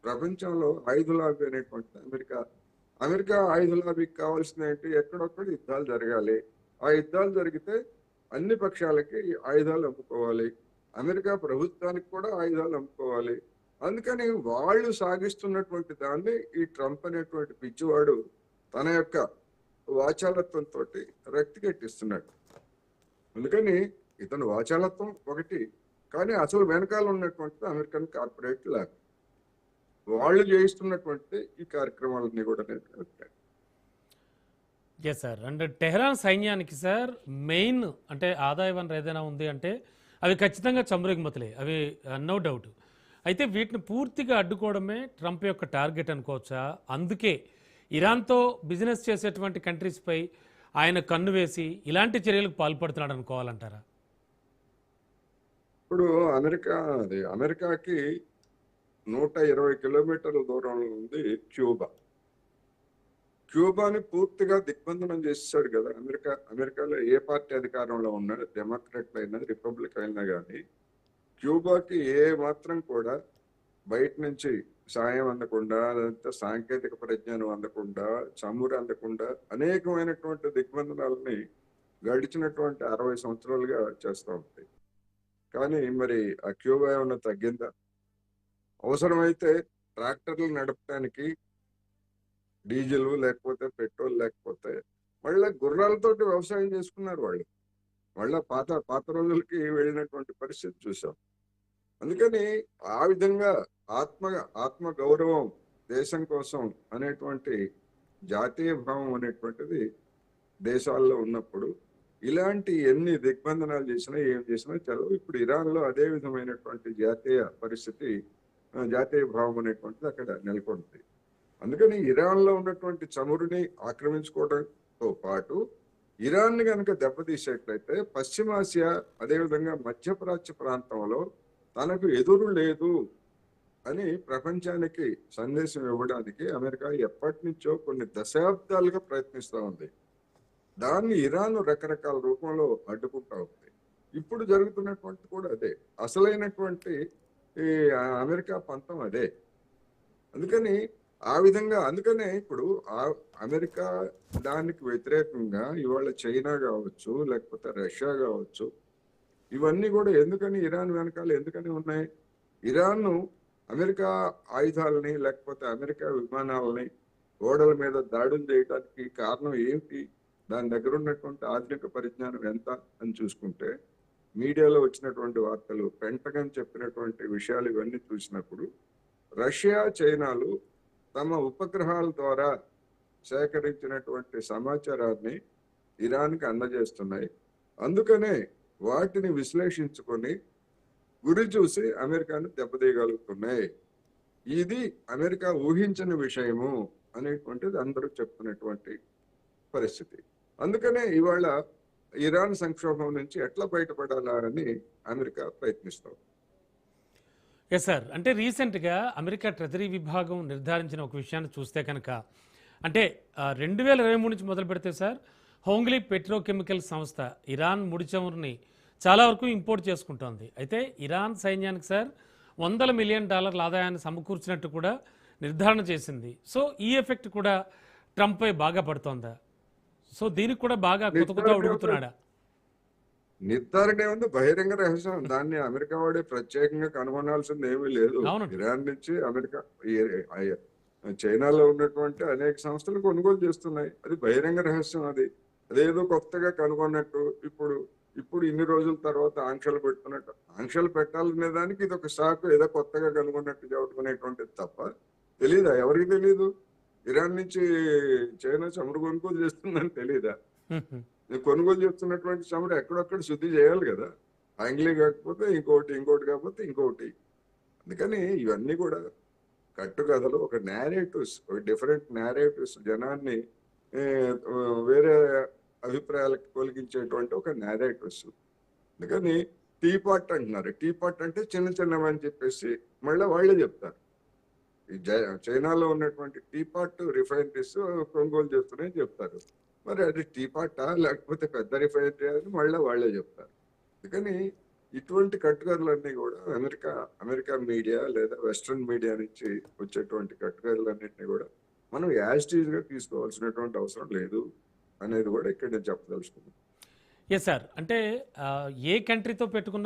ప్రపంచంలో ఆయుధ లాబీ అనేటువంటిది America. America ఆయుధ లాబీకి కావాల్సిన ఏంటి? ఎక్కడొక్కడ యుద్ధాలు జరగాలి. ఆ యుద్ధాలు జరిగితే అన్ని పక్షాలకి ఈ ఆయుధాలు అమ్ముకోవాలి. అమెరికా ప్రభుత్వానికి కూడా ఆయుధాలు అమ్ముకోవాలి. అందుకని వాళ్ళు సాగిస్తున్నటువంటి దాన్ని ఈ ట్రంప్ అనేటువంటి పిచ్చివాడు తన యొక్క వాచాలత్వంతో రక్తికెట్టిస్తున్నాడు. అందుకని ఇతను వాచాలత్వం ఒకటి, కానీ అసలు వెనకాల ఉన్నటువంటి అమెరికన్ కార్పొరేట్ ల్యాబ్ వాళ్ళు చేయిస్తున్నటువంటి ఈ కార్యక్రమాలన్నీ కూడా ఎస్ సార్. అండ్ టెహ్రాన్ సైన్యానికి సార్ మెయిన్ అంటే ఆదాయ వనరు ఏదైనా ఉంది అంటే అవి ఖచ్చితంగా చమురు ఎగుమతులే, అవి నో డౌట్. అయితే వీటిని పూర్తిగా అడ్డుకోవడమే ట్రంప్ యొక్క టార్గెట్ అనుకోవచ్చా? అందుకే ఇరాన్తో బిజినెస్ చేసేటువంటి కంట్రీస్పై ఆయన కన్ను వేసి ఇలాంటి చర్యలకు పాల్పడుతున్నాడు అనుకోవాలంటారా? ఇప్పుడు అమెరికాకి 120 కిలోమీటర్ల దూరంలో ఉంది క్యూబా. క్యూబాని పూర్తిగా దిగ్బంధనం చేసేసాడు కదా అమెరికాలో ఏ పార్టీ అధికారంలో ఉన్నా, డెమోక్రాట్లు అయినా రిపబ్లిక్ అయినా కానీ క్యూబాకి ఏ మాత్రం కూడా బయట నుంచి సాయం అందకుండా, అదంతా సాంకేతిక పరిజ్ఞానం అందకుండా, చమురు అందకుండా అనేకమైనటువంటి దిగ్బంధనాలని గడిచినటువంటి 60 సంవత్సరాలుగా చేస్తూ ఉంటాయి. కానీ మరి ఆ క్యూబా ఏమన్నా తగ్గిందా? అవసరమైతే ట్రాక్టర్లు నడపడానికి డీజిల్ లేకపోతే పెట్రోల్ లేకపోతే మళ్ళీ గుర్రాలతోటి వ్యవసాయం చేసుకున్నారు వాళ్ళు. మళ్ళా పాత రోజులకి వెళ్ళినటువంటి పరిస్థితి చూసాం. అందుకని ఆ విధంగా ఆత్మ గౌరవం, దేశం కోసం అనేటువంటి జాతీయ భావం అనేటువంటిది దేశాల్లో ఉన్నప్పుడు ఇలాంటి ఎన్ని దిగ్బంధనాలు చేసినా ఏం చేసినా చలవు. ఇప్పుడు ఇరాన్లో అదే విధమైనటువంటి జాతీయ పరిస్థితి, జాతీయ భావం అనేటువంటిది అక్కడ నెలకొంది. అందుకని ఇరాన్లో ఉన్నటువంటి చమురుని ఆక్రమించుకోవడంతో పాటు ఇరాన్ని కనుక దెబ్బతీసేట్లయితే పశ్చిమాసియా, అదేవిధంగా మధ్యప్రాచ్య ప్రాంతంలో తనకు ఎదురు లేదు అని ప్రపంచానికి సందేశం ఇవ్వడానికి అమెరికా ఎప్పటి నుంచో కొన్ని దశాబ్దాలుగా ప్రయత్నిస్తూ ఉంది. దాన్ని ఇరాన్ రకరకాల రూపంలో అడ్డుకుంటా ఉంది. ఇప్పుడు జరుగుతున్నటువంటి కూడా అదే అసలైనటువంటి ఈ అమెరికా పంతం అదే. అందుకనే ఇప్పుడు అమెరికా దానికి వ్యతిరేకంగా ఇవాళ చైనా కావచ్చు, లేకపోతే రష్యా కావచ్చు, ఇవన్నీ కూడా ఎందుకని ఇరాన్ వెనకాల ఎందుకని ఉన్నాయి? ఇరాన్ అమెరికా ఆయుధాలని లేకపోతే అమెరికా విమానాలని ఓడల మీద దాడులు చేయడానికి కారణం ఏమిటి? దాని దగ్గర ఉన్నటువంటి ఆధునిక పరిజ్ఞానం ఎంత అని చూసుకుంటే, మీడియాలో వచ్చినటువంటి వార్తలు, పెంటగన్ చెప్పినటువంటి విషయాలు ఇవన్నీ చూసినప్పుడు రష్యా, చైనాలు తమ ఉపగ్రహాల ద్వారా సేకరించినటువంటి సమాచారాన్ని ఇరాన్కి అందజేస్తున్నాయి. అందుకనే వాటిని విశ్లేషించుకొని గురి చూసి అమెరికాను దెబ్బతీయగలుగుతున్నాయి. ఇది అమెరికా ఊహించని విషయము అనేటువంటిది అందరూ చెప్తున్నటువంటి పరిస్థితి. అందుకనే ఇవాళ ఇరాన్ సంక్షోభం నుంచి ఎట్లా బయటపడాలా అని అమెరికా ప్రయత్నిస్తుంది. Yes sir. అంటే రీసెంట్గా అమెరికా ట్రెజరీ విభాగం నిర్ధారించిన ఒక విషయాన్ని చూస్తే కనుక, అంటే 2023 నుంచి మొదలు పెడితే సార్, హోంగ్లీ పెట్రోకెమికల్ సంస్థ ఇరాన్ ముడి చమురుని చాలా వరకు ఇంపోర్ట్ చేసుకుంటోంది. అయితే ఇరాన్ సైన్యానికి సార్ $100 మిలియన్ ఆదాయాన్ని సమకూర్చినట్టు కూడా నిర్ధారణ చేసింది. సో ఈ ఎఫెక్ట్ కూడా ట్రంప్పై బాగా పడుతోందా? సో దీనికి కూడా బాగా కొత్త అడుగుతున్నాడా? నిర్ధారణ ఏముంది? బహిరంగ రహస్యం. దాన్ని అమెరికా వాడే ప్రత్యేకంగా కనుగొనాల్సింది ఏమీ లేదు. ఇరాన్ నుంచి అమెరికా, చైనాలో ఉన్నటువంటి అనేక సంస్థలు కొనుగోలు చేస్తున్నాయి. అది బహిరంగ రహస్యం. అదేదో కొత్తగా కనుగొన్నట్టు ఇప్పుడు ఇన్ని రోజుల తర్వాత ఆంక్షలు పెడుతున్నట్టు, ఆంక్షలు పెట్టాలనే దానికి ఇది ఒక షాక్, ఏదో కొత్తగా కనుగొన్నట్టు చెప్పుకునేటువంటిది తప్ప తెలీదా? ఎవరికి తెలీదు? ఇరాన్ నుంచి చైనా చమురు కొనుగోలు చేస్తుందని తెలీదా? కొనుగోలు చేస్తున్నటువంటి చమురు ఎక్కడొక్కడ శుద్ధి చేయాలి కదా. ఆంగ్లీ కాకపోతే ఇంకోటి కాకపోతే ఇంకోటి. అందుకని ఇవన్నీ కూడా కట్టుకథలు, ఒక నేరేటివ్స్, ఒక డిఫరెంట్ నేరేటివ్స్, జనాన్ని వేరే అభిప్రాయాలకు తొలగించేటువంటి ఒక నేరేటివ్స్. అందుకని టీ పాట్ అంటున్నారు. టీ పాట్ అంటే చిన్నవని చెప్పేసి మళ్ళీ వాళ్ళే చెప్తారు. ఈ చైనాలో ఉన్నటువంటి టీ పాట్ రిఫైనరీస్ కొనుగోలు చేస్తున్నాయని చెప్తారు. మరి అది టీ పాటా లేకపోతే పెద్ద రిఫైనరీ అని మళ్ళీ వాళ్ళే చెప్తారు. అందుకని ఇటువంటి కట్టుకథలన్నీ కూడా అమెరికా మీడియా లేదా వెస్ట్రన్ మీడియా నుంచి వచ్చేటువంటి కట్టుకథలన్నింటినీ కూడా మనం యాజిటీజ్ గా తీసుకోవాల్సినటువంటి అవసరం లేదు అనేది కూడా ఇక్కడ నేను చెప్పదలుచుకున్నాను. Yes sir. అంటే ఏ కంట్రీతో పెట్టుకున్న